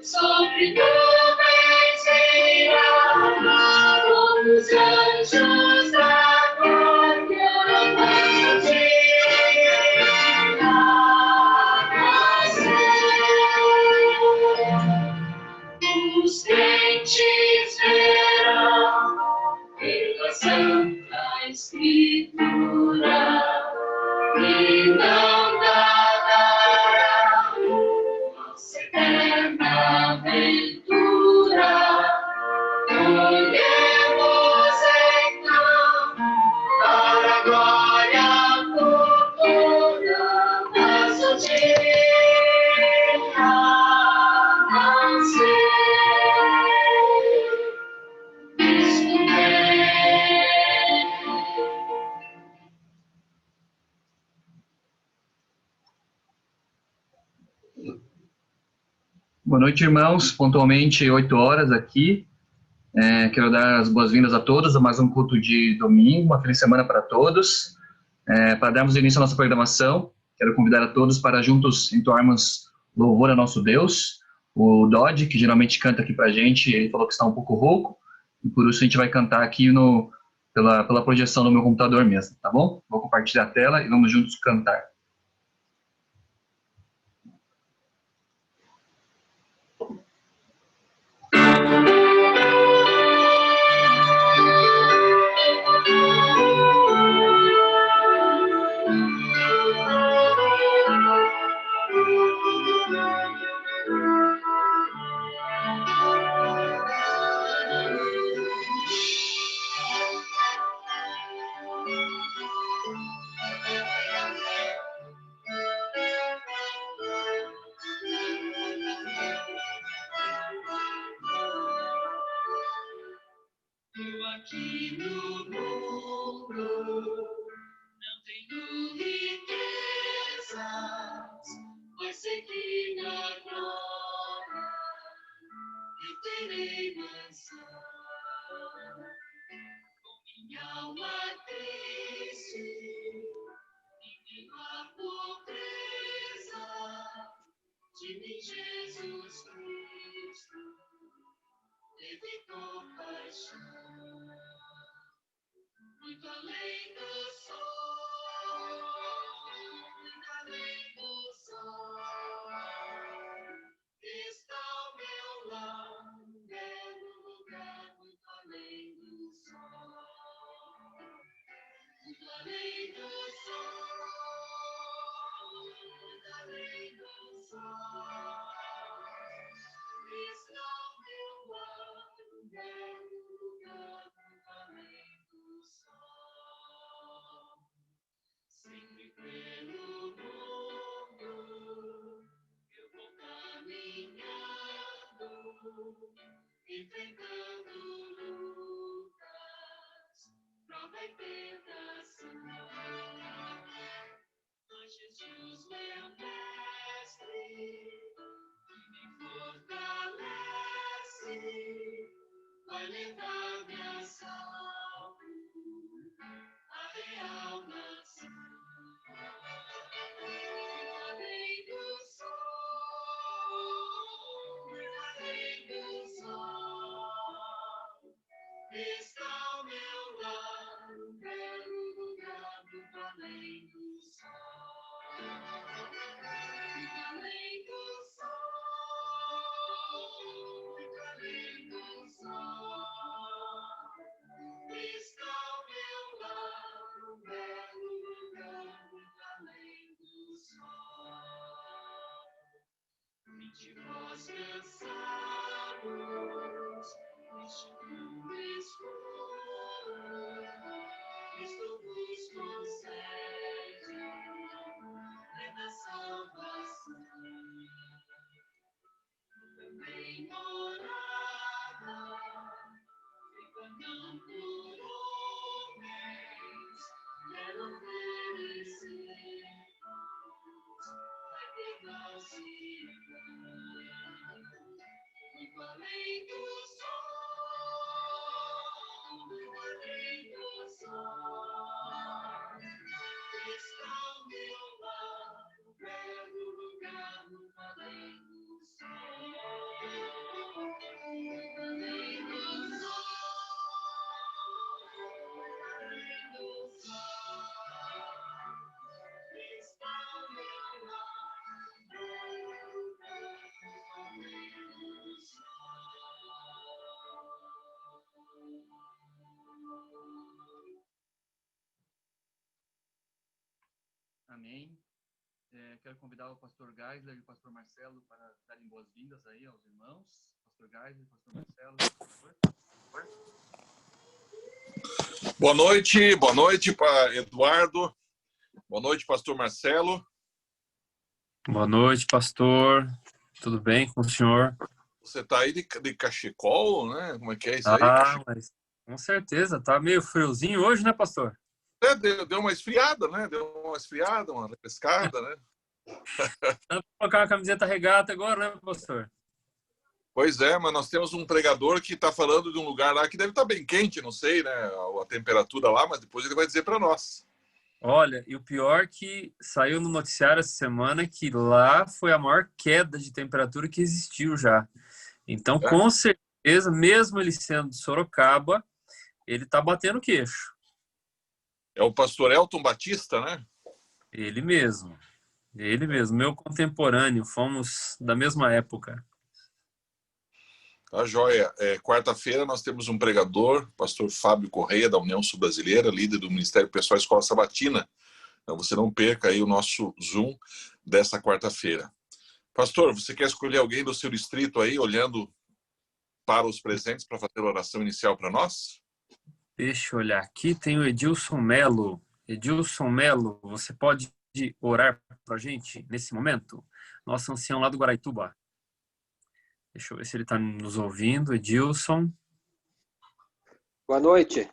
sobre nuvens virá, como os anjos da glória vão nascer. Os crentes verão pela Santa Escritura e não darão nossa eterna aventura. Olhemos então para a glória futura, nosso dia nascer. Cristo vem. Boa noite, irmãos. Pontualmente 8 horas aqui. Quero dar as boas-vindas a todos a mais um culto de domingo. Uma feliz semana para todos. Para darmos início à nossa programação, quero convidar a todos para juntos entoarmos louvor a nosso Deus. O Dodge, que geralmente canta aqui para a gente, ele falou que está um pouco rouco, e por isso a gente vai cantar aqui pela projeção do meu computador mesmo, tá bom? Vou compartilhar a tela e vamos juntos cantar. Eu aqui no mundo não tenho riquezas, mas sei que na glória eu terei mansão. Com minha alma triste e minha pobreza, de mim Jesus Cristo teve compaixão. Muito além do sol, muito além do sol, está o meu lar, um belo lugar, muito além do sol. Muito além do sol, muito além do sol, está o meu lar, um belo lugar, muito além do sol. Sempre pelo mundo eu vou caminhando, enfrentando lutas, prova e tentação. Mas Jesus, meu mestre, que me fortalece, vai levar-me a salvo, a real nação. Além do sol, além do sol, está o meu lar, um belo lugar, muito além do sol. Muito além do sol, muito além do sol, está o meu lar, um belo lugar, muito além do sol. Vinde vós cansados, neste mundo escuro, Cristo vos concede plena salvação. Também morada, feita não por homens, quero oferecer a eterna cidade. Muito além do sol, muito além do sol, está o meu lar, um belo lugar, muito além Amém. Quero convidar o pastor Geisler e o pastor Marcelo para darem boas-vindas aí aos irmãos. Pastor Geisler, pastor Marcelo, por favor. Boa noite para Eduardo. Boa noite, pastor Marcelo. Boa noite, pastor. Tudo bem com o senhor? Você está aí de cachecol, né? Como é que é isso aí? Mas com certeza. Tá meio friozinho hoje, né, pastor? Deu uma esfriada, né? Deu uma esfriada, uma refrescada, né? Dá pra colocar uma camiseta regata agora, né, pastor? Pois é, mas nós temos um pregador que está falando de um lugar lá que deve estar bem quente, não sei, né? A temperatura lá, mas depois ele vai dizer para nós. Olha, e o pior que saiu no noticiário essa semana que lá foi a maior queda de temperatura que existiu já. Então, com certeza, mesmo ele sendo de Sorocaba, ele tá batendo queixo. É o pastor Elton Batista, né? Ele mesmo, meu contemporâneo, fomos da mesma época. Tá joia. Quarta-feira nós temos um pregador, pastor Fábio Correia, da União Sul-Brasileira, líder do Ministério Pessoal Escola Sabatina. Então você não perca aí o nosso Zoom dessa quarta-feira. Pastor, você quer escolher alguém do seu distrito aí, olhando para os presentes, para fazer a oração inicial para nós? Deixa eu olhar aqui, tem o Edilson Melo. Edilson Melo, você pode orar para a gente nesse momento? Nosso ancião lá do Guaraituba. Deixa eu ver se ele está nos ouvindo. Edilson. Boa noite.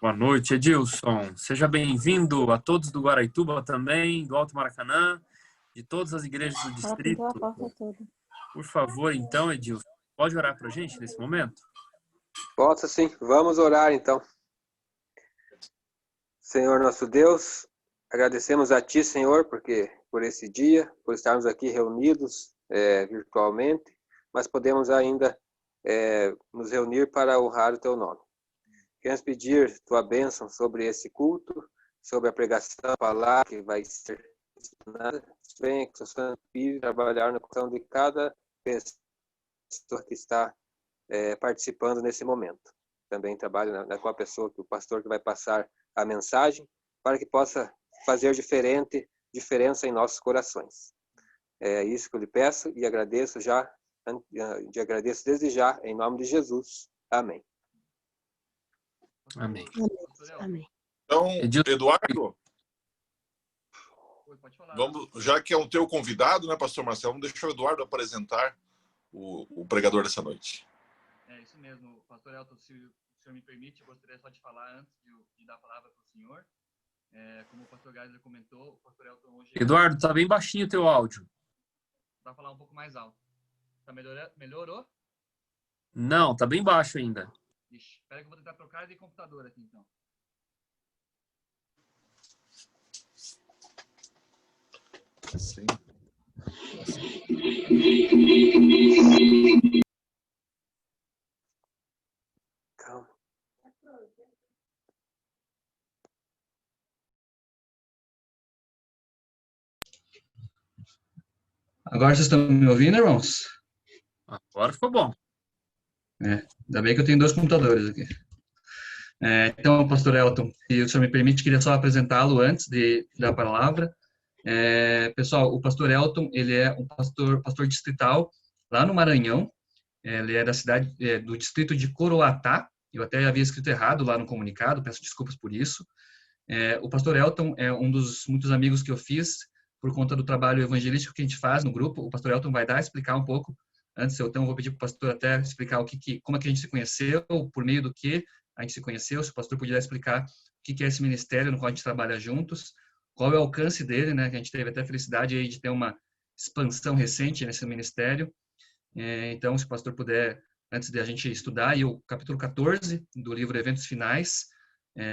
Boa noite, Edilson. Seja bem-vindo a todos do Guaraituba também, do Alto Maracanã, de todas as igrejas do distrito. Por favor, então, Edilson, pode orar para a gente nesse momento? Posso sim. Vamos orar então. Senhor nosso Deus, agradecemos a Ti, Senhor, por esse dia, por estarmos aqui reunidos virtualmente, mas podemos ainda nos reunir para honrar o Teu nome. Queremos pedir Tua bênção sobre esse culto, sobre a pregação, a palavra que vai ser ensinada. Venha que o Santo Espírito trabalhar no coração de cada pessoa que está participando nesse momento. Também trabalho com a pessoa, o pastor que vai passar a mensagem, para que possa fazer diferença em nossos corações. É isso que eu lhe peço e agradeço desde já, em nome de Jesus. Amém. Amém. Amém. Então, Eduardo, já que é um teu convidado, né, pastor Marcelo, vamos deixar o Eduardo apresentar o pregador dessa noite. É isso mesmo, pastor Elton, se o senhor me permite, eu gostaria só de falar antes de dar a palavra para o senhor. Como o pastor Geisler comentou, o pastor Elton hoje... Eduardo, tá bem baixinho o teu áudio. Vai falar um pouco mais alto. Tá melhorou? Não, tá bem baixo ainda. Ixi, espera que eu vou tentar trocar de computador aqui, então. Sim. Calma. Agora vocês estão me ouvindo, irmãos? Agora ficou bom. Ainda bem que eu tenho 2 computadores aqui. Então, pastor Elton, se o senhor me permite, queria só apresentá-lo antes de dar a palavra. Pessoal, o pastor Elton, ele é um pastor distrital lá no Maranhão. Ele é da cidade, do distrito de Coroatá. Eu até havia escrito errado lá no comunicado, peço desculpas por isso. O pastor Elton é um dos muitos amigos que eu fiz por conta do trabalho evangelístico que a gente faz no grupo. O pastor Elton vai explicar um pouco. Antes, então, eu vou pedir para o pastor até explicar como é que a gente se conheceu, por meio do que a gente se conheceu. Se o pastor puder explicar o que é esse ministério no qual a gente trabalha juntos, qual é o alcance dele, né? Que a gente teve até a felicidade aí de ter uma expansão recente nesse ministério. Então, se o pastor puder, antes de a gente estudar, e o capítulo 14 do livro Eventos Finais,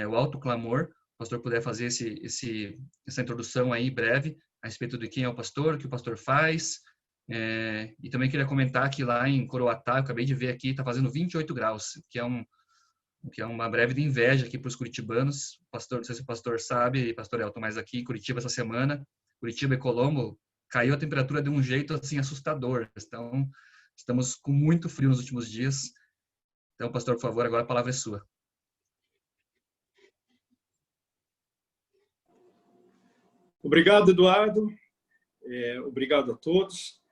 o Alto Clamor, o pastor puder fazer essa introdução aí breve a respeito de quem é o pastor, o que o pastor faz. E também queria comentar que lá em Coroatá, eu acabei de ver aqui, está fazendo 28 graus, que é uma breve de inveja aqui para os curitibanos. Pastor, não sei se o pastor sabe, pastor Elton, mas aqui em Curitiba essa semana, Curitiba e Colombo, caiu a temperatura de um jeito assim assustador. Então, estamos com muito frio nos últimos dias. Então, pastor, por favor, agora a palavra é sua. Obrigado, Eduardo. Obrigado a todos.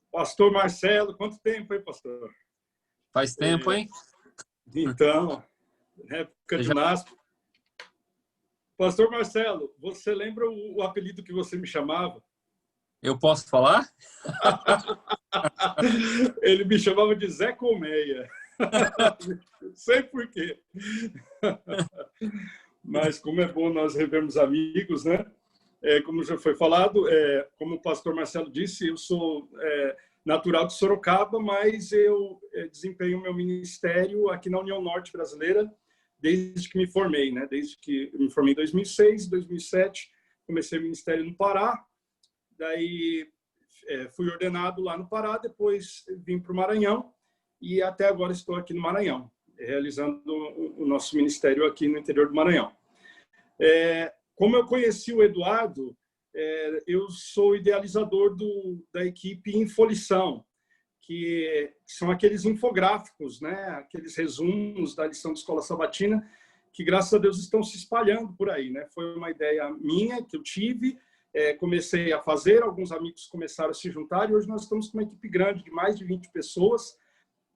Pastor Marcelo, quanto tempo, hein, pastor? Faz tempo, hein? Então, época de NASP. Pastor Marcelo, você lembra o apelido que você me chamava? Eu posso falar? Ele me chamava de Zé Colmeia. Não sei por quê. Mas como é bom nós revermos amigos, né? Como já foi falado, como o pastor Marcelo disse, eu sou natural de Sorocaba, mas eu desempenho meu ministério aqui na União Norte Brasileira desde que me formei, né? Desde que eu me formei em 2006, 2007, comecei o ministério no Pará, daí fui ordenado lá no Pará, depois vim para o Maranhão e até agora estou aqui no Maranhão, realizando o nosso ministério aqui no interior do Maranhão. Como eu conheci o Eduardo, eu sou idealizador da equipe Infolição, que são aqueles infográficos, né? Aqueles resumos da lição de escola sabatina, que graças a Deus estão se espalhando por aí, né? Foi uma ideia minha que eu tive, comecei a fazer, alguns amigos começaram a se juntar e hoje nós estamos com uma equipe grande de mais de 20 pessoas.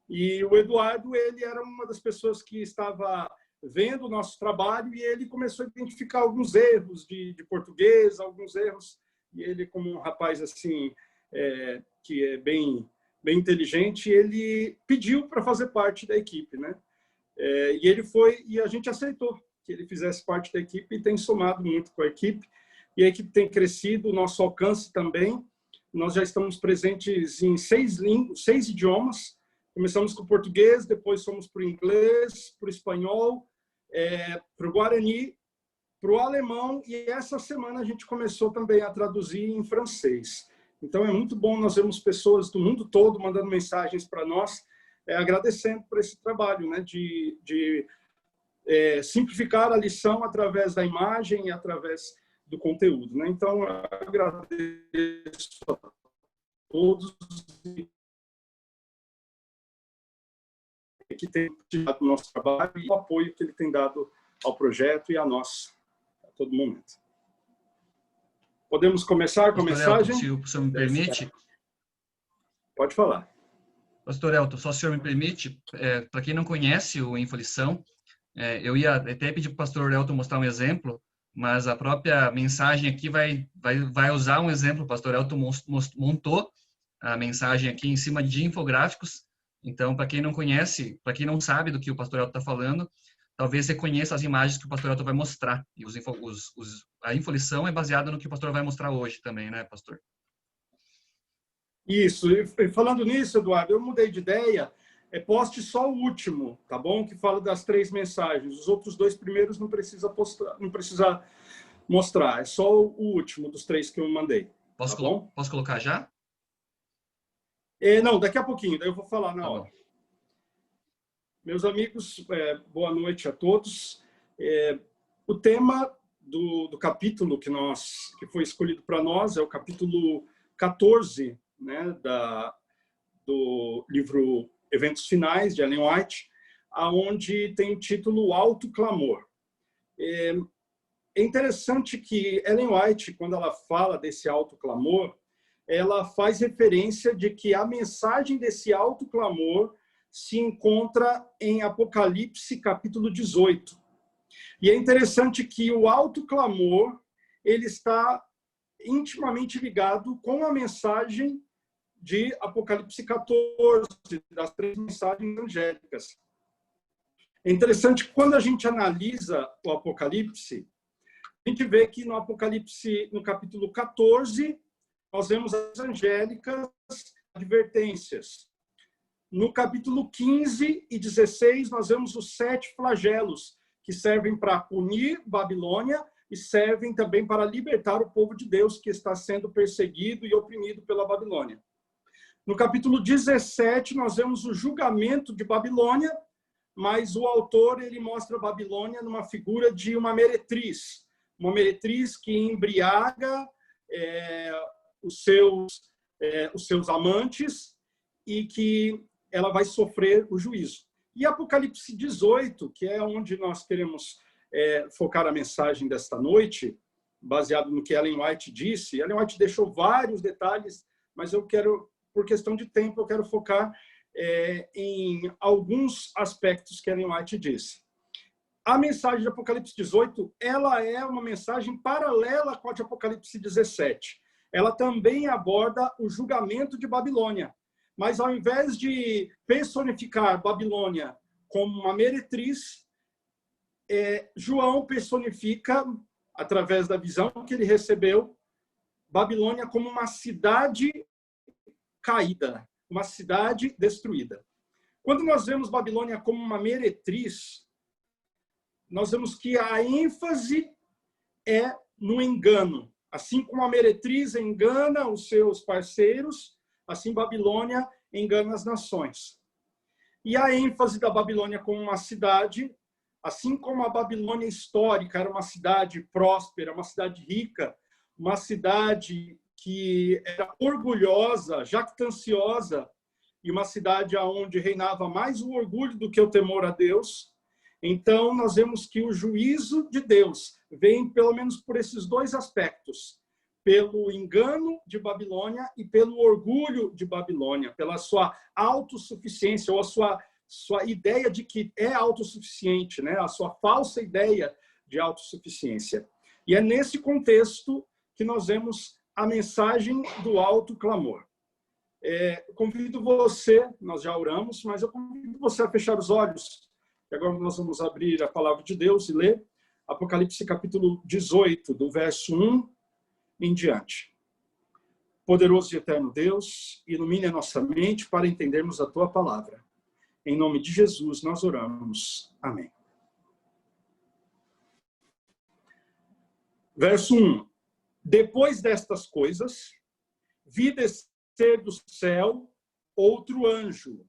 E o Eduardo, ele era uma das pessoas que estava vendo o nosso trabalho e ele começou a identificar alguns erros de português, alguns erros, e ele, como um rapaz assim que é bem inteligente, ele pediu para fazer parte da equipe, né? E ele foi, e a gente aceitou que ele fizesse parte da equipe e tem somado muito com a equipe, e a equipe tem crescido, o nosso alcance também. Nós já estamos presentes em 6 idiomas. Começamos com o português, depois fomos para o inglês, para o espanhol, para o guarani, para o alemão, e essa semana a gente começou também a traduzir em francês. Então é muito bom nós vermos pessoas do mundo todo mandando mensagens para nós, agradecendo por esse trabalho, né, de simplificar a lição através da imagem e através do conteúdo, né? Então eu agradeço a todos que tem tirado o nosso trabalho e o apoio que ele tem dado ao projeto e a nós a todo momento. Podemos começar com a mensagem? Se o senhor me permite. Pode falar. Pastor Elton, só o senhor me permite, para quem não conhece o Infolição, eu ia até pedir para o pastor Elton mostrar um exemplo, mas a própria mensagem aqui vai usar um exemplo. O pastor Elton montou a mensagem aqui em cima de infográficos. Então, para quem não conhece, para quem não sabe do que o pastor Elton está falando, talvez você conheça as imagens que o pastor Elton vai mostrar. E a Infolição é baseada no que o pastor vai mostrar hoje também, né, pastor? Isso. E falando nisso, Eduardo, eu mudei de ideia. Poste só o último, tá bom? Que fala das 3 mensagens. Os outros 2 primeiros não precisa postar, não precisa mostrar. É só o último dos 3 que eu mandei. Posso colocar já? Não, daqui a pouquinho. Daí eu vou falar na hora. Meus amigos, boa noite a todos. O tema do capítulo que foi escolhido para nós é o capítulo 14, né, do livro Eventos Finais, de Ellen White, onde tem o título Alto Clamor. É interessante que Ellen White, quando ela fala desse alto clamor, ela faz referência de que a mensagem desse alto clamor se encontra em Apocalipse, capítulo 18. E é interessante que o alto clamor ele está intimamente ligado com a mensagem de Apocalipse 14, das 3 mensagens angélicas. É interessante que quando a gente analisa o Apocalipse, a gente vê que no Apocalipse, no capítulo 14, nós vemos as angélicas advertências. No capítulo 15 e 16, nós vemos os 7 flagelos, que servem para punir Babilônia e servem também para libertar o povo de Deus que está sendo perseguido e oprimido pela Babilônia. No capítulo 17, nós vemos o julgamento de Babilônia, mas o autor ele mostra a Babilônia numa figura de uma meretriz que embriaga os seus amantes e que ela vai sofrer o juízo. E Apocalipse 18, que é onde nós queremos focar a mensagem desta noite, baseado no que Ellen White disse. Ellen White deixou vários detalhes, mas eu quero, por questão de tempo, eu quero focar em alguns aspectos que Ellen White disse. A mensagem de Apocalipse 18, ela é uma mensagem paralela com a de Apocalipse 17. Ela também aborda o julgamento de Babilônia. Mas ao invés de personificar Babilônia como uma meretriz, João personifica, através da visão que ele recebeu, Babilônia como uma cidade caída, uma cidade destruída. Quando nós vemos Babilônia como uma meretriz, nós vemos que a ênfase é no engano. Assim como a meretriz engana os seus parceiros, assim Babilônia engana as nações. E a ênfase da Babilônia como uma cidade, assim como a Babilônia histórica era uma cidade próspera, uma cidade rica, uma cidade que era orgulhosa, jactanciosa, e uma cidade onde reinava mais o orgulho do que o temor a Deus. Então, nós vemos que o juízo de Deus vem pelo menos por esses dois aspectos, pelo engano de Babilônia e pelo orgulho de Babilônia, pela sua autossuficiência, ou a sua ideia de que é autossuficiente, né? A sua falsa ideia de autossuficiência. E é nesse contexto que nós vemos a mensagem do alto clamor. Convido você, nós já oramos, mas eu convido você a fechar os olhos. E agora nós vamos abrir a palavra de Deus e ler Apocalipse capítulo 18, do verso 1 em diante. Poderoso e eterno Deus, ilumine a nossa mente para entendermos a tua palavra. Em nome de Jesus nós oramos. Amém. Verso 1. Depois destas coisas, vi descer do céu outro anjo,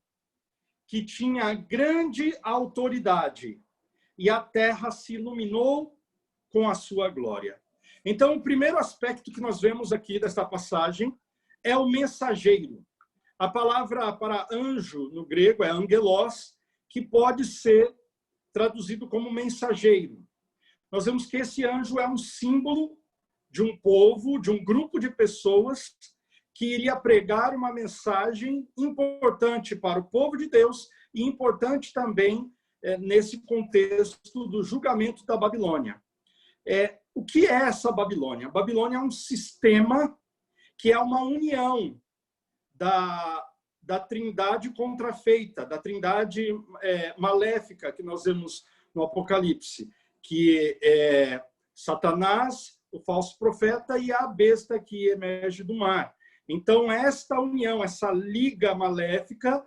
que tinha grande autoridade, e a terra se iluminou com a sua glória. Então, o primeiro aspecto que nós vemos aqui desta passagem é o mensageiro. A palavra para anjo no grego é angelos, que pode ser traduzido como mensageiro. Nós vemos que esse anjo é um símbolo de um povo, de um grupo de pessoas que iria pregar uma mensagem importante para o povo de Deus e importante também nesse contexto do julgamento da Babilônia. O que é essa Babilônia? A Babilônia é um sistema que é uma união da trindade contrafeita, da trindade maléfica que nós vemos no Apocalipse, que é Satanás, o falso profeta e a besta que emerge do mar. Então, esta união, essa liga maléfica,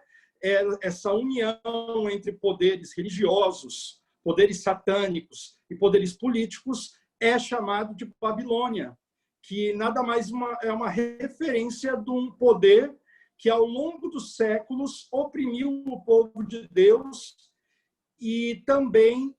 essa união entre poderes religiosos, poderes satânicos e poderes políticos é chamado de Babilônia, que nada mais é uma referência de um poder que, ao longo dos séculos, oprimiu o povo de Deus e também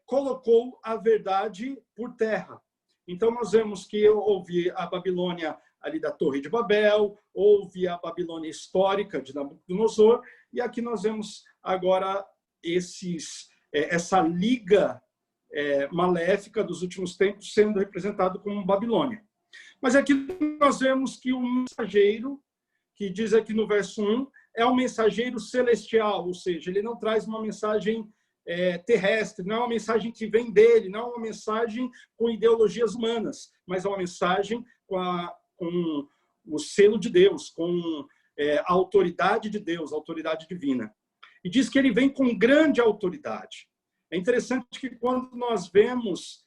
colocou a verdade por terra. Então, nós vemos que houve a Babilônia ali da Torre de Babel, houve a Babilônia histórica de Nabucodonosor, e aqui nós vemos agora essa liga maléfica dos últimos tempos sendo representado como Babilônia. Mas aqui nós vemos que o mensageiro, que diz aqui no verso 1, é um mensageiro celestial, ou seja, ele não traz uma mensagem terrestre, não é uma mensagem que vem dele, não é uma mensagem com ideologias humanas, mas é uma mensagem com o selo de Deus, com a autoridade de Deus, a autoridade divina. E diz que ele vem com grande autoridade. É interessante que quando nós vemos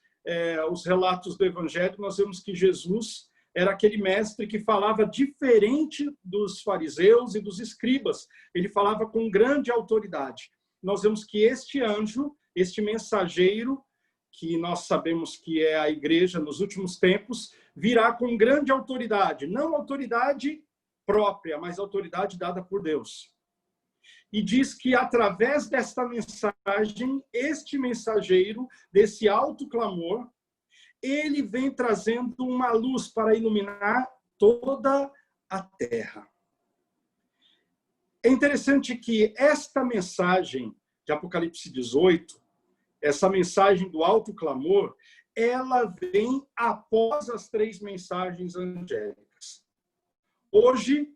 os relatos do Evangelho, nós vemos que Jesus era aquele mestre que falava diferente dos fariseus e dos escribas. Ele falava com grande autoridade. Nós vemos que este anjo, este mensageiro, que nós sabemos que é a igreja nos últimos tempos, virá com grande autoridade. Não autoridade própria, mas autoridade dada por Deus. E diz que, através desta mensagem, este mensageiro, desse alto clamor, ele vem trazendo uma luz para iluminar toda a terra. É interessante que esta mensagem de Apocalipse 18, essa mensagem do alto clamor, ela vem após as 3 mensagens angélicas. Hoje,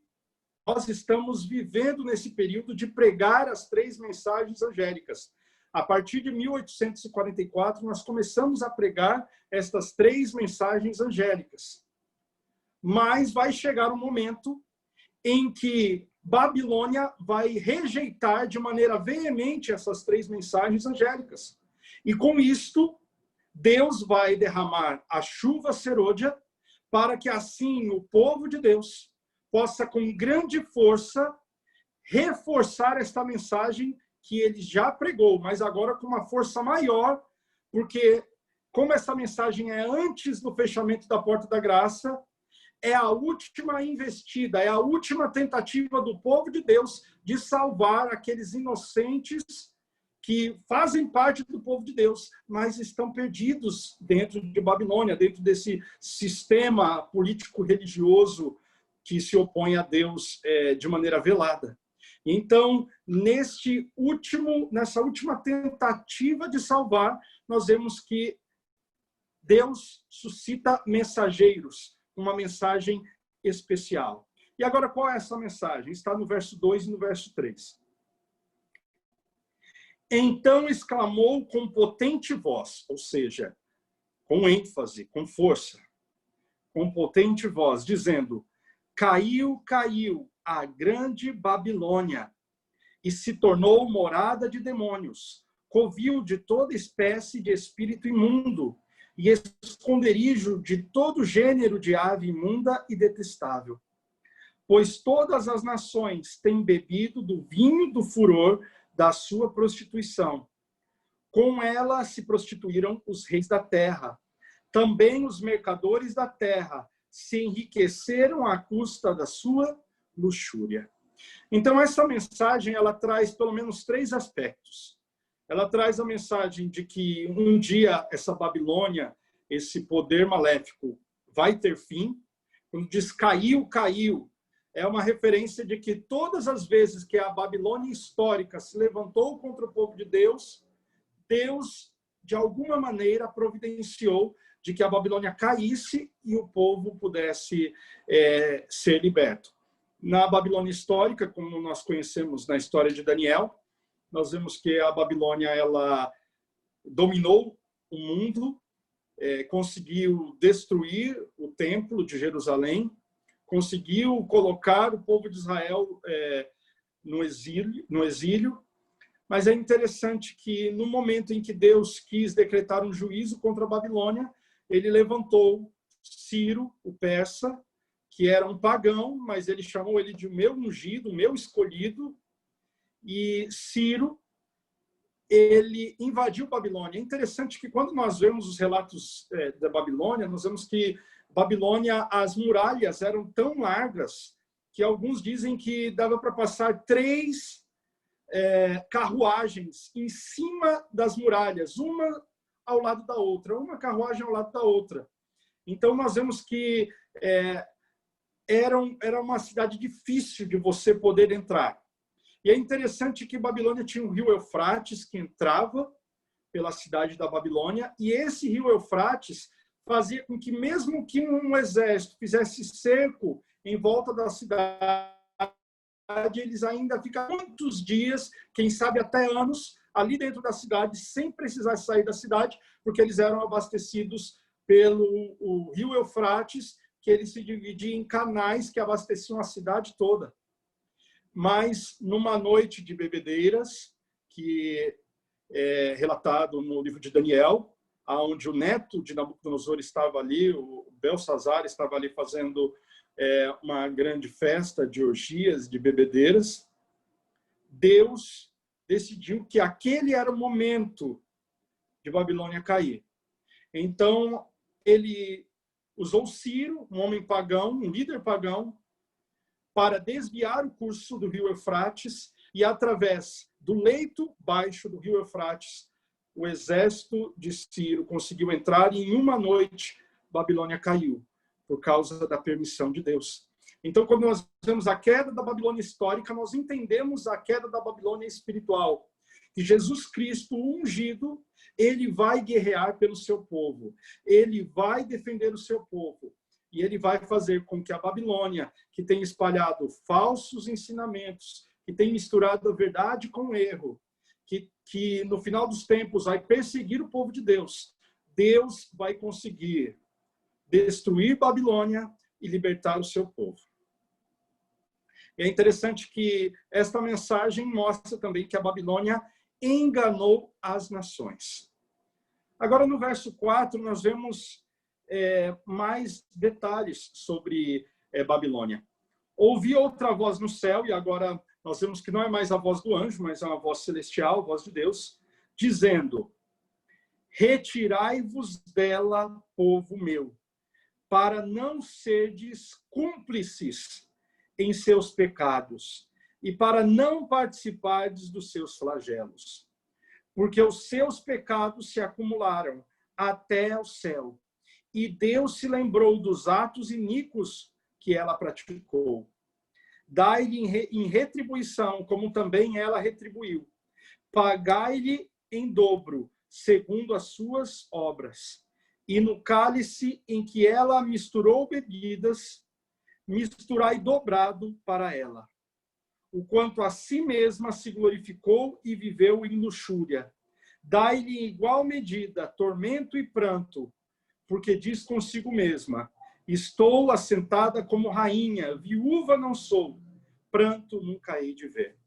nós estamos vivendo nesse período de pregar as 3 mensagens angélicas. A partir de 1844, nós começamos a pregar estas 3 mensagens angélicas. Mas vai chegar um momento em que Babilônia vai rejeitar de maneira veemente essas 3 mensagens angélicas. E com isto, Deus vai derramar a chuva serôdia para que assim o povo de Deus possa com grande força reforçar esta mensagem que ele já pregou, mas agora com uma força maior, porque como essa mensagem é antes do fechamento da porta da graça, é a última investida, é a última tentativa do povo de Deus de salvar aqueles inocentes que fazem parte do povo de Deus, mas estão perdidos dentro de Babilônia, dentro desse sistema político-religioso que se opõe a Deus de maneira velada. Então, nessa última tentativa de salvar, nós vemos que Deus suscita mensageiros, uma mensagem especial. E agora, qual é essa mensagem? Está no verso 2 e no verso 3. Então exclamou com potente voz, ou seja, com ênfase, com força, com potente voz, dizendo: caiu, caiu a grande Babilônia e se tornou morada de demônios, covil de toda espécie de espírito imundo e esconderijo de todo gênero de ave imunda e detestável. Pois todas as nações têm bebido do vinho do furor da sua prostituição. Com ela se prostituíram os reis da terra. Também os mercadores da terra se enriqueceram à custa da sua luxúria. Então, essa mensagem, ela traz pelo menos 3 aspectos. Ela traz a mensagem de que um dia essa Babilônia, esse poder maléfico, vai ter fim. Quando diz caiu, caiu, é uma referência de que todas as vezes que a Babilônia histórica se levantou contra o povo de Deus, Deus, de alguma maneira, providenciou de que a Babilônia caísse e o povo pudesse ser liberto. Na Babilônia histórica, como nós conhecemos na história de Daniel, nós vemos que a Babilônia ela dominou o mundo, conseguiu destruir o templo de Jerusalém, conseguiu colocar o povo de Israel no exílio. Mas é interessante que no momento em que Deus quis decretar um juízo contra a Babilônia, ele levantou Ciro, o persa, que era um pagão, mas ele chamou ele de meu ungido, meu escolhido. E Ciro, ele invadiu Babilônia. É interessante que quando nós vemos os relatos da Babilônia, nós vemos que Babilônia, as muralhas eram tão largas que alguns dizem que dava para passar 3 carruagens em cima das muralhas, uma ao lado da outra, uma carruagem ao lado da outra. Então, nós vemos que era uma cidade difícil de você poder entrar. E é interessante que Babilônia tinha o rio Eufrates, que entrava pela cidade da Babilônia, e esse rio Eufrates fazia com que, mesmo que um exército fizesse cerco em volta da cidade, eles ainda ficam muitos dias, quem sabe até anos, ali dentro da cidade, sem precisar sair da cidade, porque eles eram abastecidos pelo o rio Eufrates, que ele se dividia em canais que abasteciam a cidade toda. Mas, numa noite de bebedeiras, que é relatado no livro de Daniel, onde o neto de Nabucodonosor estava ali, o Belsazar estava ali fazendo uma grande festa de orgias, de bebedeiras, Deus decidiu que aquele era o momento de Babilônia cair. Então, ele usou Ciro, um homem pagão, um líder pagão, para desviar o curso do rio Eufrates e, através do leito baixo do rio Eufrates, o exército de Ciro conseguiu entrar e, em uma noite, Babilônia caiu, por causa da permissão de Deus. Então, quando nós vemos a queda da Babilônia histórica, nós entendemos a queda da Babilônia espiritual. Que Jesus Cristo, o ungido, ele vai guerrear pelo seu povo, ele vai defender o seu povo, e ele vai fazer com que a Babilônia, que tem espalhado falsos ensinamentos, que tem misturado a verdade com o erro, que no final dos tempos vai perseguir o povo de Deus, Deus vai conseguir destruir Babilônia e libertar o seu povo. É interessante que esta mensagem mostra também que a Babilônia enganou as nações. Agora, no verso 4, nós vemos mais detalhes sobre Babilônia. Ouvi outra voz no céu, e agora nós vemos que não é mais a voz do anjo, mas é uma voz celestial, a voz de Deus, dizendo: retirai-vos dela, povo meu, para não serdes cúmplices em seus pecados e para não participardes dos seus flagelos. Porque os seus pecados se acumularam até o céu, e Deus se lembrou dos atos iníquos que ela praticou. Dai-lhe em retribuição, como também ela retribuiu. Pagai-lhe em dobro, segundo as suas obras. E no cálice em que ela misturou bebidas, misturai dobrado para ela. O quanto a si mesma se glorificou e viveu em luxúria. Dai-lhe em igual medida tormento e pranto, porque diz consigo mesma: estou assentada como rainha, viúva não sou, pranto nunca hei de ver.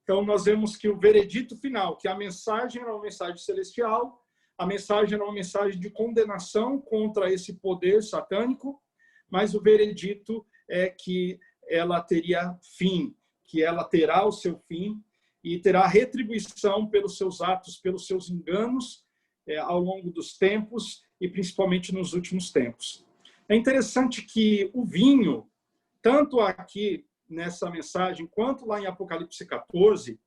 Então, nós vemos que o veredito final, que a mensagem era uma mensagem celestial, a mensagem era uma mensagem de condenação contra esse poder satânico, mas o veredito é que ela teria fim, que ela terá o seu fim e terá retribuição pelos seus atos, pelos seus enganos ao longo dos tempos e principalmente nos últimos tempos. É interessante que o vinho, tanto aqui nessa mensagem quanto lá em Apocalipse 14,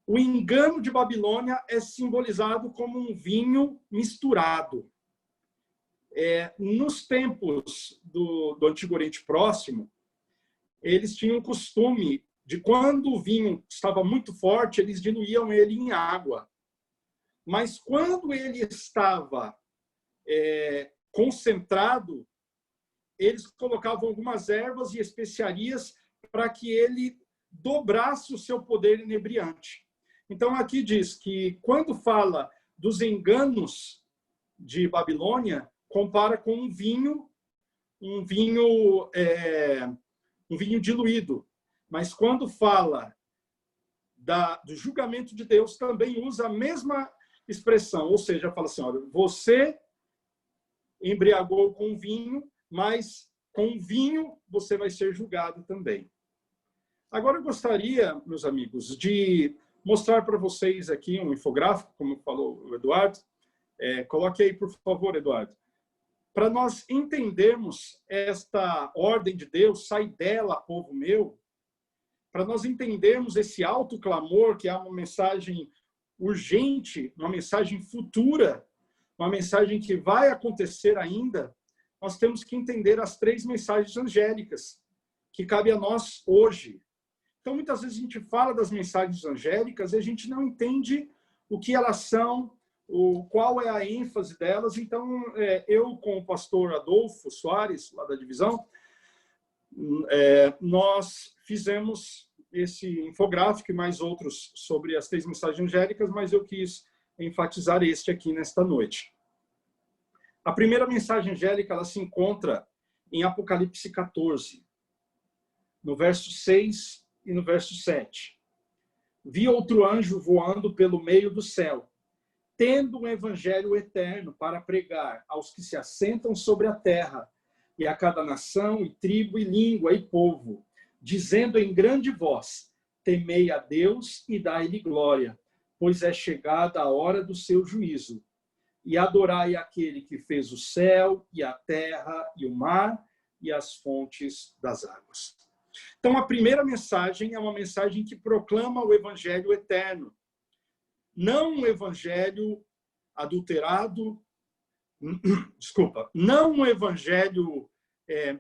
o engano de Babilônia é simbolizado como um vinho misturado. Nos tempos do Antigo Oriente Próximo, eles tinham o costume de, quando o vinho estava muito forte, eles diluíam ele em água. Mas quando ele estava concentrado, eles colocavam algumas ervas e especiarias para que ele dobrasse o seu poder inebriante. Então, aqui diz que, quando fala dos enganos de Babilônia, compara com um vinho diluído. Mas quando fala do julgamento de Deus, também usa a mesma expressão. Ou seja, fala assim: olha, você embriagou com vinho, mas com vinho você vai ser julgado também. Agora, eu gostaria, meus amigos, de mostrar para vocês aqui um infográfico, como falou o Eduardo. Coloque aí, por favor, Eduardo. Para nós entendermos esta ordem de Deus, sai dela, povo meu, para nós entendermos esse alto clamor, que é uma mensagem urgente, uma mensagem futura, uma mensagem que vai acontecer ainda, nós temos que entender as 3 mensagens angélicas que cabe a nós hoje. Então, muitas vezes a gente fala das mensagens angélicas e a gente não entende o que elas são, qual é a ênfase delas. Então, eu com o pastor Adolfo Soares, lá da divisão, nós fizemos esse infográfico e mais outros sobre as 3 mensagens angélicas, mas eu quis enfatizar este aqui nesta noite. A primeira mensagem angélica, ela se encontra em Apocalipse 14, no verso 6 e no verso 7. Vi outro anjo voando pelo meio do céu, tendo um evangelho eterno para pregar aos que se assentam sobre a terra, e a cada nação, e tribo, e língua, e povo, dizendo em grande voz: temei a Deus e dai-lhe glória, pois é chegada a hora do seu juízo. E adorai aquele que fez o céu, e a terra, e o mar, e as fontes das águas. Então, a primeira mensagem é uma mensagem que proclama o evangelho eterno. Não um evangelho adulterado, não um evangelho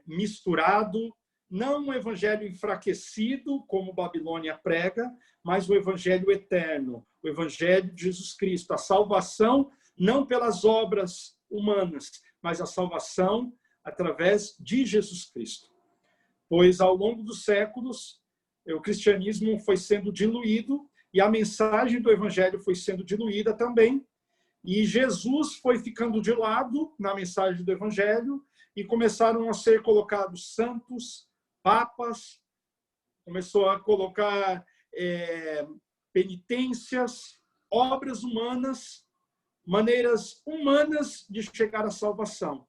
misturado, não um evangelho enfraquecido, como Babilônia prega, mas o evangelho eterno, o Evangelho de Jesus Cristo. A salvação não pelas obras humanas, mas a salvação através de Jesus Cristo. Pois ao longo dos séculos, o cristianismo foi sendo diluído e a mensagem do Evangelho foi sendo diluída também. E Jesus foi ficando de lado na mensagem do Evangelho e começaram a ser colocados santos, papas, começou a colocar penitências, obras humanas, maneiras humanas de chegar à salvação.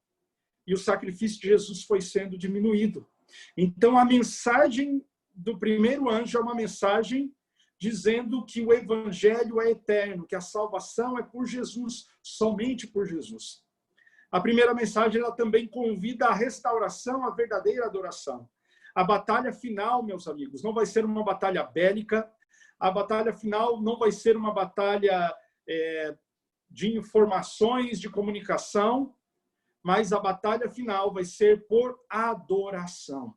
E o sacrifício de Jesus foi sendo diminuído. Então, a mensagem do primeiro anjo é uma mensagem dizendo que o Evangelho é eterno, que a salvação é por Jesus, somente por Jesus. A primeira mensagem ela também convida à restauração, à verdadeira adoração. A batalha final, meus amigos, não vai ser uma batalha bélica, a batalha final não vai ser uma batalha de informações, de comunicação, mas a batalha final vai ser por adoração.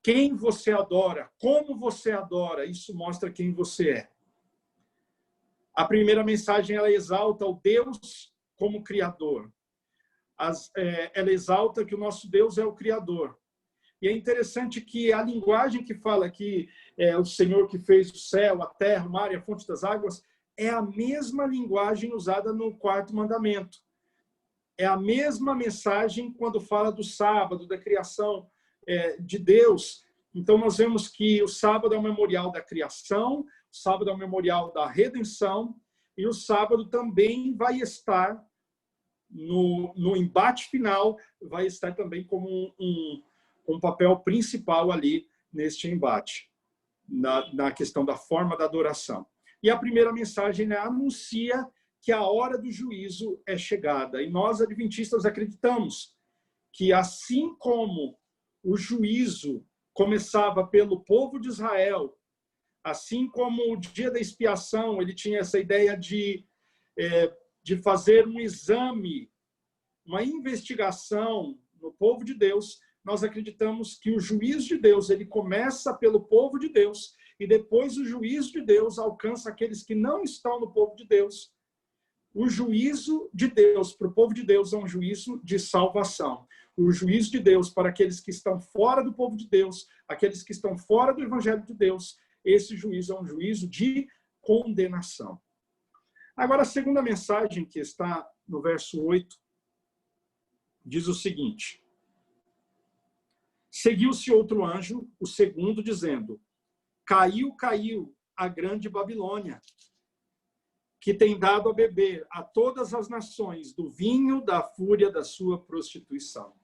Quem você adora, como você adora, isso mostra quem você é. A primeira mensagem, ela exalta o Deus como Criador. Ela exalta que o nosso Deus é o Criador. E é interessante que a linguagem que fala que é o Senhor que fez o céu, a terra, o mar e a fonte das águas, é a mesma linguagem usada no quarto mandamento. É a mesma mensagem quando fala do sábado, da criação de Deus. Então, nós vemos que o sábado é o memorial da criação, o sábado é o memorial da redenção, e o sábado também vai estar no embate final, vai estar também como um papel principal ali neste embate, na questão da forma da adoração. E a primeira mensagem anuncia que a hora do juízo é chegada. E nós, adventistas, acreditamos que assim como o juízo começava pelo povo de Israel, assim como o dia da expiação, ele tinha essa ideia de fazer um exame, uma investigação no povo de Deus, nós acreditamos que o juízo de Deus ele começa pelo povo de Deus e depois o juízo de Deus alcança aqueles que não estão no povo de Deus. O juízo de Deus para o povo de Deus é um juízo de salvação. O juízo de Deus para aqueles que estão fora do povo de Deus, aqueles que estão fora do Evangelho de Deus, esse juízo é um juízo de condenação. Agora, a segunda mensagem, que está no verso 8, diz o seguinte: seguiu-se outro anjo, o segundo, dizendo: caiu, caiu a grande Babilônia, que tem dado a beber a todas as nações do vinho da fúria da sua prostituição.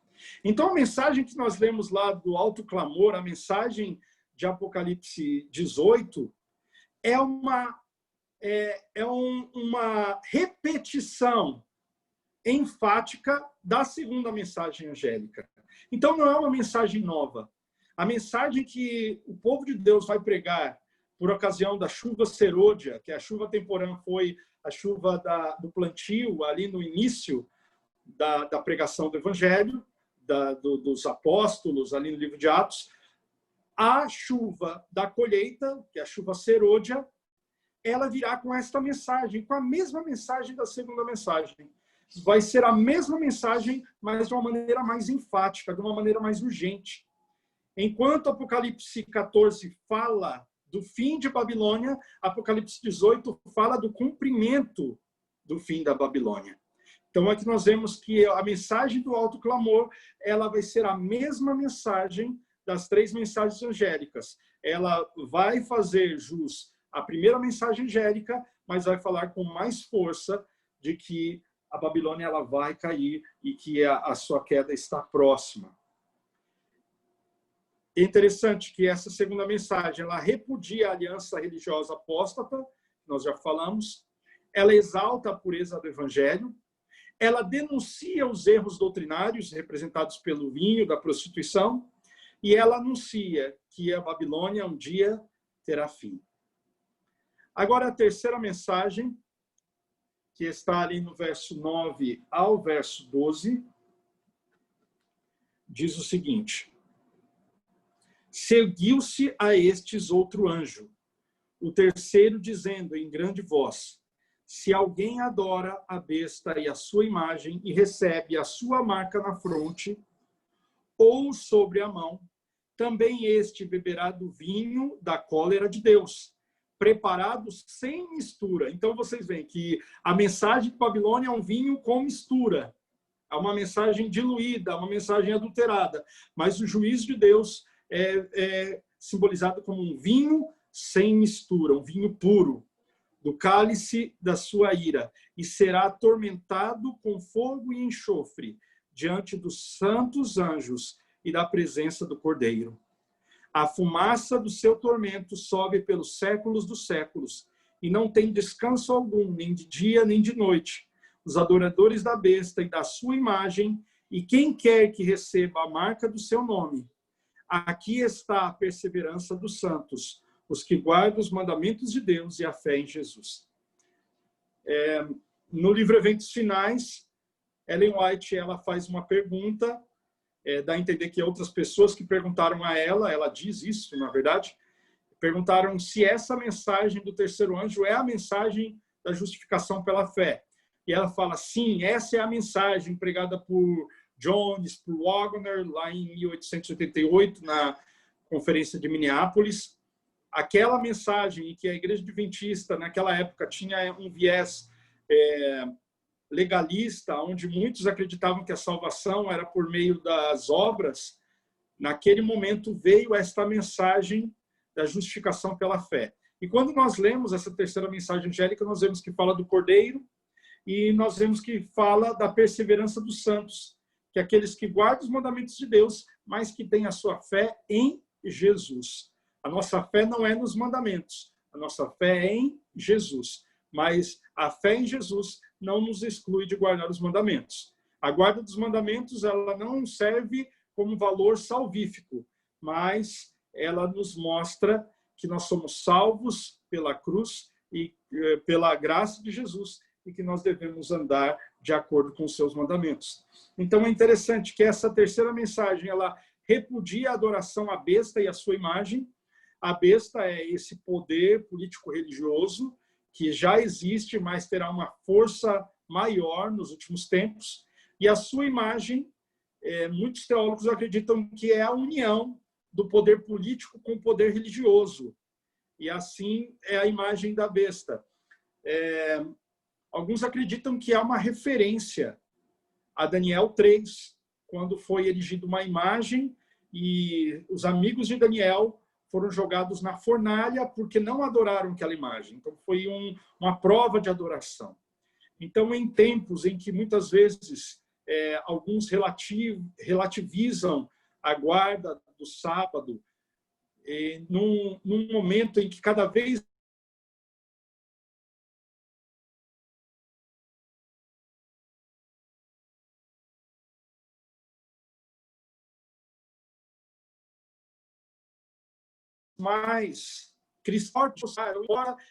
Então, a mensagem que nós lemos lá do alto clamor, a mensagem de Apocalipse 18, é uma repetição enfática da segunda mensagem angélica. Então, não é uma mensagem nova. A mensagem que o povo de Deus vai pregar por ocasião da chuva serôdia, que a chuva temporã foi a chuva do plantio, ali no início da pregação do Evangelho, dos apóstolos, ali no livro de Atos, a chuva da colheita, que é a chuva serôdia, ela virá com esta mensagem, com a mesma mensagem da segunda mensagem. Vai ser a mesma mensagem, mas de uma maneira mais enfática, de uma maneira mais urgente. Enquanto Apocalipse 14 fala do fim de Babilônia, Apocalipse 18 fala do cumprimento do fim da Babilônia. Então, aqui nós vemos que a mensagem do alto clamor, ela vai ser a mesma mensagem das três mensagens angélicas. Ela vai fazer jus à primeira mensagem angélica, mas vai falar com mais força de que a Babilônia ela vai cair e que a sua queda está próxima. É interessante que essa segunda mensagem, ela repudia a aliança religiosa apóstata, nós já falamos, ela exalta a pureza do Evangelho, ela denuncia os erros doutrinários representados pelo vinho, da prostituição, e ela anuncia que a Babilônia um dia terá fim. Agora, a terceira mensagem, que está ali no verso 9 ao verso 12, diz o seguinte: seguiu-se a estes outro anjo, o terceiro dizendo em grande voz: se alguém adora a besta e a sua imagem e recebe a sua marca na fronte ou sobre a mão, também este beberá do vinho da cólera de Deus, preparado sem mistura. Então vocês veem que a mensagem de Babilônia é um vinho com mistura. É uma mensagem diluída, uma mensagem adulterada. Mas o juízo de Deus é simbolizado como um vinho sem mistura, um vinho puro, do cálice da sua ira, e será atormentado com fogo e enxofre diante dos santos anjos e da presença do Cordeiro. A fumaça do seu tormento sobe pelos séculos dos séculos, e não tem descanso algum, nem de dia nem de noite. Os adoradores da besta e da sua imagem, e quem quer que receba a marca do seu nome. Aqui está a perseverança dos santos, os que guardam os mandamentos de Deus e a fé em Jesus. No livro Eventos Finais, Ellen White ela faz uma pergunta, dá a entender que outras pessoas que perguntaram a ela diz isso, na verdade, perguntaram se essa mensagem do terceiro anjo é a mensagem da justificação pela fé. E ela fala, sim, essa é a mensagem pregada por Jones, por Wagner, lá em 1888, na Conferência de Minneapolis. Aquela mensagem em que a Igreja Adventista, naquela época, tinha um viés legalista, onde muitos acreditavam que a salvação era por meio das obras, naquele momento veio esta mensagem da justificação pela fé. E quando nós lemos essa terceira mensagem angélica, nós vemos que fala do Cordeiro e nós vemos que fala da perseverança dos santos, que é aqueles que guardam os mandamentos de Deus, mas que têm a sua fé em Jesus. A nossa fé não é nos mandamentos, a nossa fé é em Jesus. Mas a fé em Jesus não nos exclui de guardar os mandamentos. A guarda dos mandamentos ela não serve como valor salvífico, mas ela nos mostra que nós somos salvos pela cruz e pela graça de Jesus e que nós devemos andar de acordo com os seus mandamentos. Então é interessante que essa terceira mensagem ela repudia a adoração à besta e à sua imagem. A besta é esse poder político-religioso que já existe, mas terá uma força maior nos últimos tempos. E a sua imagem, muitos teólogos acreditam que é a união do poder político com o poder religioso. E assim é a imagem da besta. Alguns acreditam que há uma referência a Daniel 3, quando foi erigida uma imagem e os amigos de Daniel foram jogados na fornalha porque não adoraram aquela imagem. Então, foi uma prova de adoração. Então, em tempos em que muitas vezes alguns relativizam a guarda do sábado, num momento em que cada vez mais cristão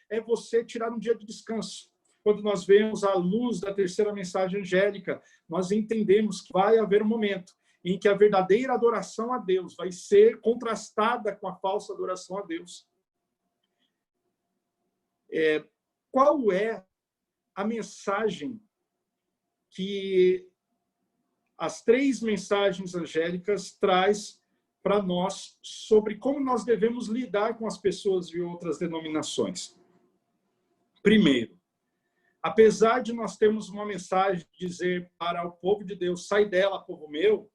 é você tirar um dia de descanso. Quando nós vemos a luz da terceira mensagem angélica, nós entendemos que vai haver um momento em que a verdadeira adoração a Deus vai ser contrastada com a falsa adoração a Deus. Qual é a mensagem que as três mensagens angélicas traz para nós sobre como nós devemos lidar com as pessoas de outras denominações? Primeiro, apesar de nós termos uma mensagem de dizer para o povo de Deus, sai dela, povo meu,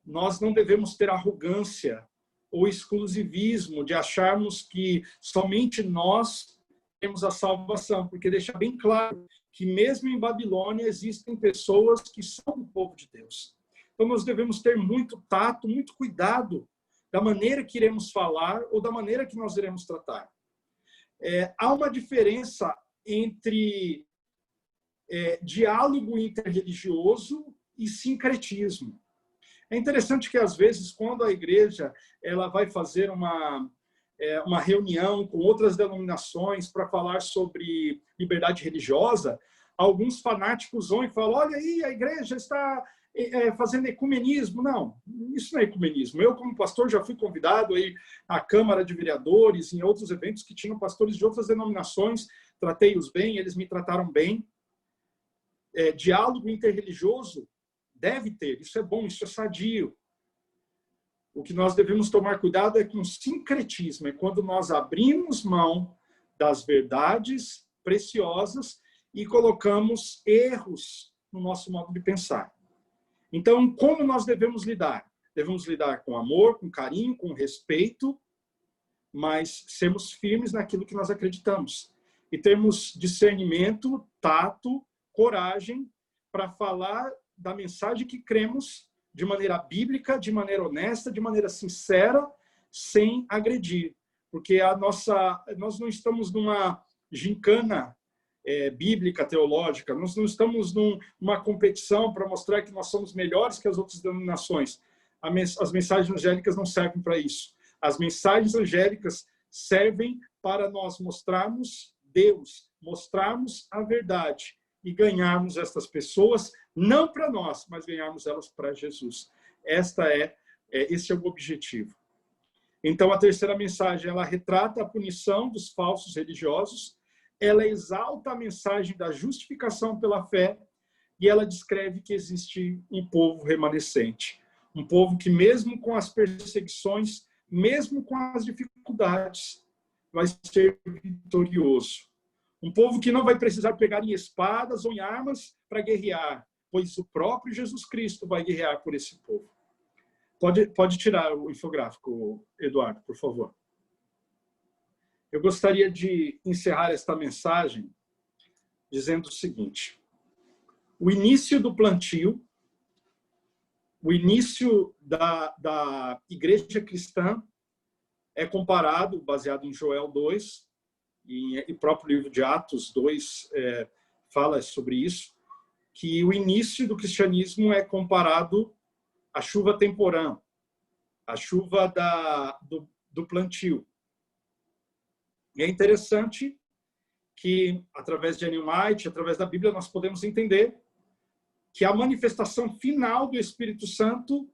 nós não devemos ter arrogância ou exclusivismo de acharmos que somente nós temos a salvação, porque deixa bem claro que mesmo em Babilônia existem pessoas que são do povo de Deus. Então, nós devemos ter muito tato, muito cuidado da maneira que iremos falar ou da maneira que nós iremos tratar. Há uma diferença entre diálogo interreligioso e sincretismo. É interessante que, às vezes, quando a igreja ela vai fazer uma reunião com outras denominações para falar sobre liberdade religiosa, alguns fanáticos vão e falam, olha aí, a igreja está fazendo ecumenismo. Não, isso não é ecumenismo. Eu, como pastor, já fui convidado aí à Câmara de Vereadores, em outros eventos que tinham pastores de outras denominações, tratei-os bem, eles me trataram bem. Diálogo interreligioso deve ter, isso é bom, isso é sadio. O que nós devemos tomar cuidado é com o sincretismo, é quando nós abrimos mão das verdades preciosas e colocamos erros no nosso modo de pensar. Então, como nós devemos lidar? Devemos lidar com amor, com carinho, com respeito, mas sermos firmes naquilo que nós acreditamos. E termos discernimento, tato, coragem para falar da mensagem que cremos de maneira bíblica, de maneira honesta, de maneira sincera, sem agredir. Porque nós não estamos numa gincana bíblica, teológica, nós não estamos numa competição para mostrar que nós somos melhores que as outras denominações. As mensagens angélicas não servem para isso. As mensagens angélicas servem para nós mostrarmos Deus, mostrarmos a verdade e ganharmos estas pessoas, não para nós, mas ganharmos elas para Jesus. Esse é o objetivo. Então, a terceira mensagem, ela retrata a punição dos falsos religiosos, ela exalta a mensagem da justificação pela fé e ela descreve que existe um povo remanescente. Um povo que, mesmo com as perseguições, mesmo com as dificuldades, vai ser vitorioso. Um povo que não vai precisar pegar em espadas ou em armas para guerrear, pois o próprio Jesus Cristo vai guerrear por esse povo. Pode tirar o infográfico, Eduardo, por favor. Eu gostaria de encerrar esta mensagem dizendo o seguinte: o início do plantio, o início da igreja cristã é comparado, baseado em Joel 2, e o próprio livro de Atos 2 fala sobre isso, que o início do cristianismo é comparado à chuva temporã, à chuva do plantio. E é interessante que, através de Ellen White, através da Bíblia, nós podemos entender que a manifestação final do Espírito Santo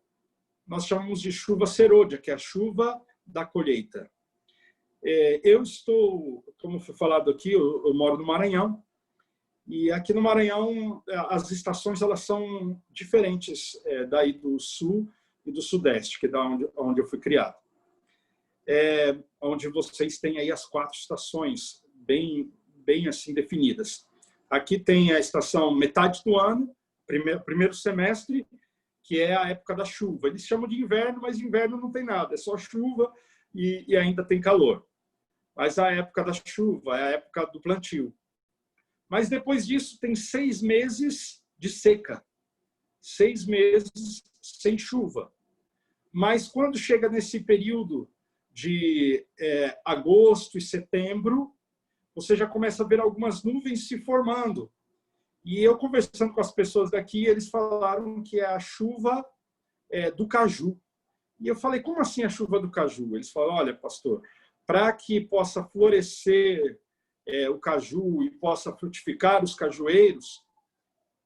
nós chamamos de chuva serôdia, que é a chuva da colheita. Eu estou, como foi falado aqui, eu moro no Maranhão, e aqui no Maranhão as estações elas são diferentes daí do sul e do sudeste, que é da onde eu fui criado. Onde vocês têm aí as 4 estações bem assim definidas. Aqui tem a estação metade do ano, primeiro semestre, que é a época da chuva. Eles chamam de inverno, mas inverno não tem nada, é só chuva e ainda tem calor. Mas a época da chuva é a época do plantio. Mas depois disso tem 6 meses de seca, 6 meses sem chuva. Mas quando chega nesse período de agosto e setembro, você já começa a ver algumas nuvens se formando. E eu conversando com as pessoas daqui, eles falaram que é a chuva do caju. E eu falei, como assim a chuva do caju? Eles falaram, olha, pastor, para que possa florescer o caju e possa frutificar os cajueiros,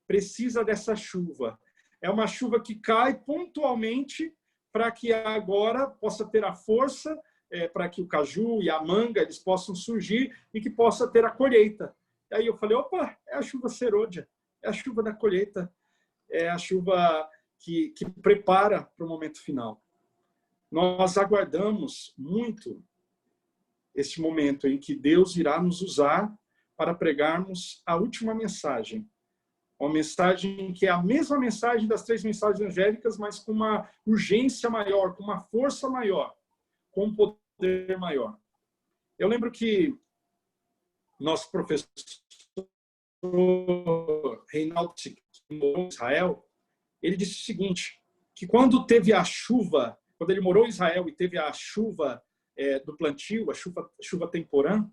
precisa dessa chuva. É uma chuva que cai pontualmente para que agora possa ter a força para que o caju e a manga eles possam surgir e que possa ter a colheita. Aí eu falei, opa, é a chuva serôdia, é a chuva da colheita, é a chuva que prepara para o momento final. Nós aguardamos muito este momento em que Deus irá nos usar para pregarmos a última mensagem. Uma mensagem que é a mesma mensagem das 3 mensagens angélicas, mas com uma urgência maior, com uma força maior, com um poder maior. Eu lembro que nosso professor Reinaldo em Israel, ele disse o seguinte, que quando teve a chuva, quando ele morou em Israel e teve a chuva do plantio, a chuva temporã,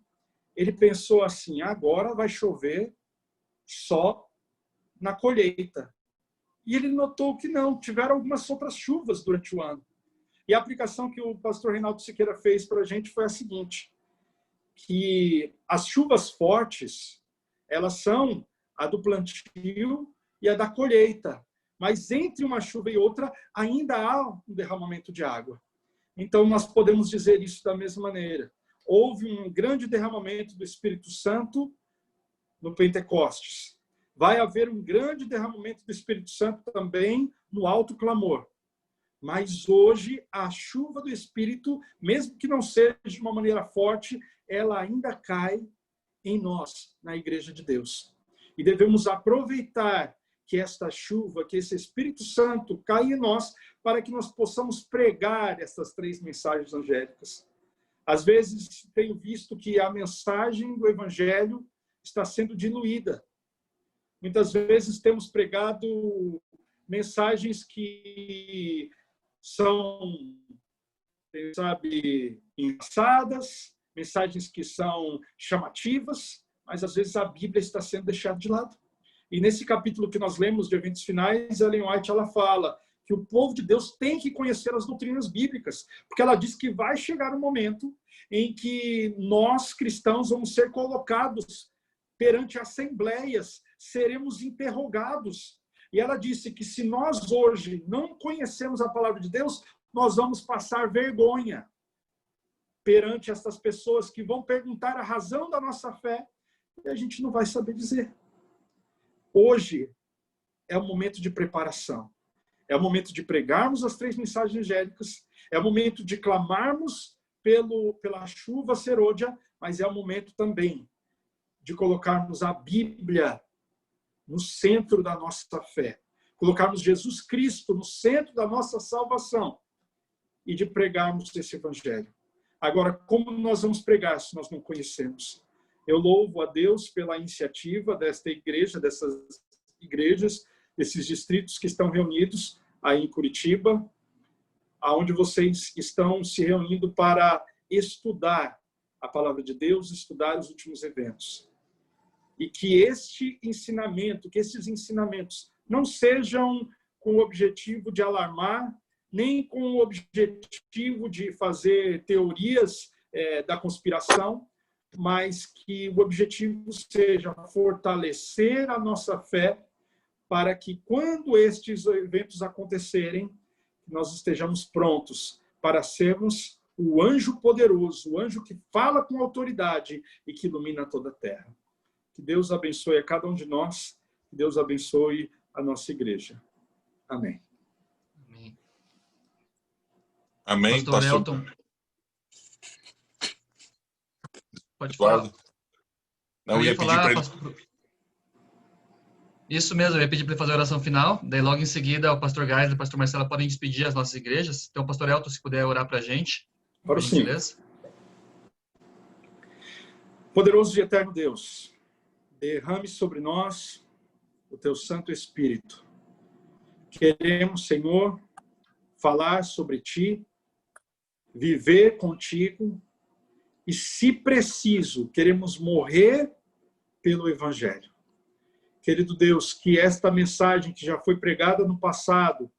ele pensou assim, agora vai chover só na colheita. E ele notou que não, tiveram algumas outras chuvas durante o ano. E a aplicação que o pastor Reinaldo Siqueira fez para a gente foi a seguinte, que as chuvas fortes, elas são a do plantio e a da colheita. mas entre uma chuva e outra ainda há um derramamento de água. Então, nós podemos dizer isso da mesma maneira. Houve um grande derramamento do Espírito Santo no Pentecostes. Vai haver um grande derramamento do Espírito Santo também no alto clamor. Mas hoje, a chuva do Espírito, mesmo que não seja de uma maneira forte, ela ainda cai em nós, na Igreja de Deus. E devemos aproveitar que esta chuva, que esse Espírito Santo caia em nós, para que nós possamos pregar essas 3 mensagens angélicas. Às vezes, tenho visto que a mensagem do Evangelho está sendo diluída. Muitas vezes temos pregado mensagens que são, engraçadas, mensagens que são chamativas, mas às vezes a Bíblia está sendo deixada de lado. E nesse capítulo que nós lemos de Eventos Finais, Ellen White ela fala que o povo de Deus tem que conhecer as doutrinas bíblicas, porque ela diz que vai chegar um momento em que nós, cristãos, vamos ser colocados perante assembleias, seremos interrogados. E ela disse que se nós hoje não conhecemos a palavra de Deus, nós vamos passar vergonha perante essas pessoas que vão perguntar a razão da nossa fé e a gente não vai saber dizer. Hoje é o momento de preparação. É o momento de pregarmos as 3 mensagens angélicas. É o momento de clamarmos pela chuva serôdia, mas é o momento também de colocarmos a Bíblia no centro da nossa fé. Colocarmos Jesus Cristo no centro da nossa salvação e de pregarmos esse Evangelho. Agora, como nós vamos pregar se nós não conhecemos? Eu louvo a Deus pela iniciativa desta igreja, dessas igrejas, desses distritos que estão reunidos aí em Curitiba, aonde vocês estão se reunindo para estudar a palavra de Deus, estudar os últimos eventos. E que esses ensinamentos não sejam com o objetivo de alarmar, nem com o objetivo de fazer teorias da conspiração, mas que o objetivo seja fortalecer a nossa fé para que, quando estes eventos acontecerem, nós estejamos prontos para sermos o anjo poderoso, o anjo que fala com autoridade e que ilumina toda a terra. Que Deus abençoe a cada um de nós, que Deus abençoe a nossa igreja. Amém. Amém. Amém, Pastor Elton. Pode falar. Não, eu ia pedir para ele... Isso mesmo, eu ia pedir para ele fazer a oração final, daí logo em seguida o pastor Gás e o pastor Marcelo podem despedir as nossas igrejas. Então, pastor Elton, se puder orar para a gente, por gentileza. Poderoso e eterno Deus, derrame sobre nós o teu Santo Espírito. Queremos, Senhor, falar sobre ti, viver contigo e, se preciso, queremos morrer pelo Evangelho. Querido Deus, que esta mensagem que já foi pregada no passado,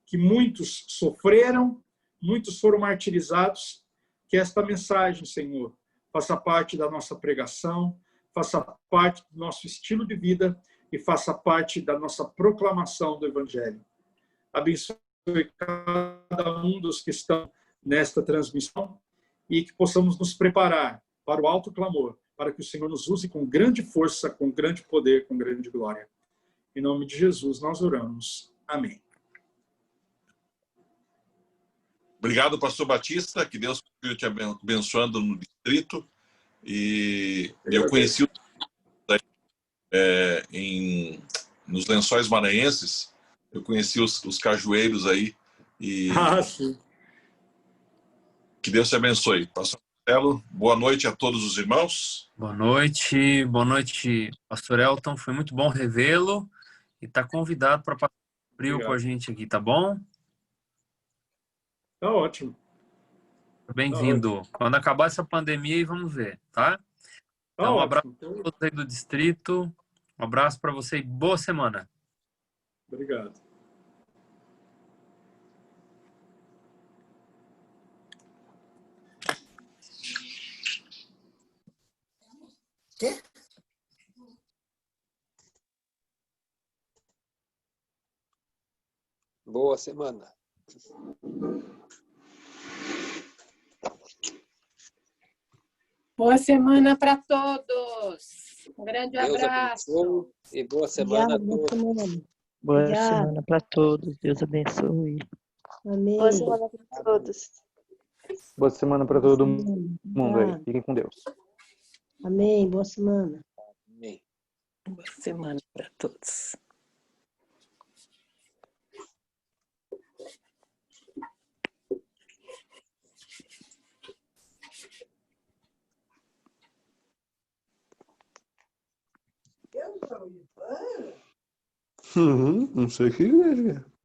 que muitos sofreram, muitos foram martirizados, que esta mensagem, Senhor, faça parte da nossa pregação, faça parte do nosso estilo de vida e faça parte da nossa proclamação do Evangelho. Abençoe cada um dos que estão nesta transmissão e que possamos nos preparar para o alto clamor, para que o Senhor nos use com grande força, com grande poder, com grande glória. Em nome de Jesus nós oramos. Amém. Obrigado, pastor Batista, que Deus continue te abençoando no distrito. E eu conheci nos Lençóis Maranhenses, eu conheci os cajueiros aí. E sim. Que Deus te abençoe. Pastor Marcelo, boa noite a todos os irmãos. Boa noite, pastor Elton. Foi muito bom revê-lo e está convidado para passar o frio com a gente aqui, tá bom? Tá ótimo. Bem-vindo. Quando acabar essa pandemia, aí vamos ver, tá? Então, um abraço a todos aí do distrito. Um abraço para você e boa semana. Obrigado. Quê? Boa semana. Boa semana para todos. Um grande Deus abraço. abençoe e boa semana a Obrigada, boa todos. semana. Boa Obrigada. semana para todos. Deus abençoe. Amém. Boa semana para todos. Boa semana para Boa todo semana. mundo aí. Obrigada. Fiquem com Deus. Amém. Boa semana. Amém. Boa semana para todos. Não sei o que é.